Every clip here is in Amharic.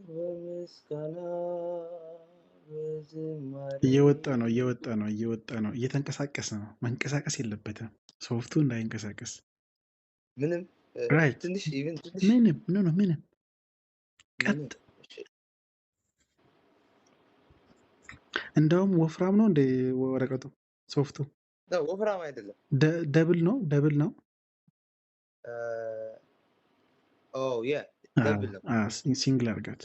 በምስጋና በዝማሬ እየወጣ ነው። እየተንቀሳቀሰ ነው። መንቀሳቀስ የለበትም ሶፍቱ እንዳይንቀሳቀስ። ምንም ራይት ትንሽ ኢቭን ትንሽ ምንም ምንም ቀጥ። ምንም እንደውም ወፍራም ነው እንደ ወረቀቱ ሶፍቱ ነው ወፍራም አይደለም። ደብል ነው። ኦ ያ ደብል ነው። ሲንግል አድርጋት።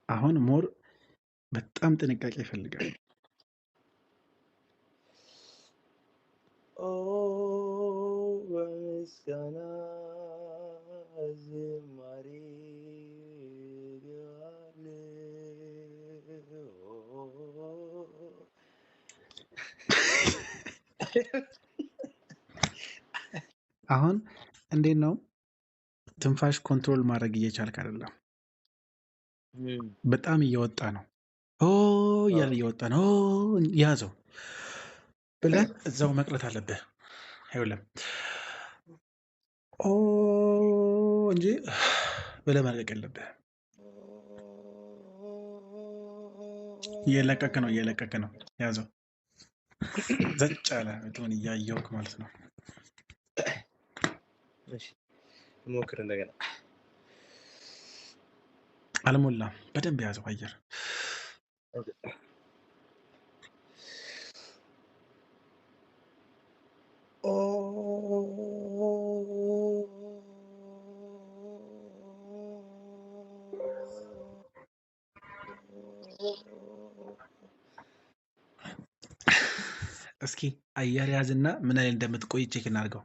አሁን ሞር በጣም ጥንቃቄ ይፈልጋል። በምስጋና ዝማሬ አሁን እንዴት ነው ትንፋሽ ኮንትሮል ማድረግ እየቻልክ አይደለም። በጣም እየወጣ ነው። እያለ እየወጣ ነው። ያዘው ብለህ እዛው መቅረት አለብህ። አይውለም እንጂ ብለህ መልቀቅ የለብህ። እየለቀቅ ነው። ያዘው ዘጭ አለ እንትኑን እያየውክ ማለት ነው። ሞክር እንደገና። አልሞላም። በደንብ ያዘው አየር። እስኪ አየር ያዝና ምን አይነት እንደምትቆይ ቼክ እናድርገው።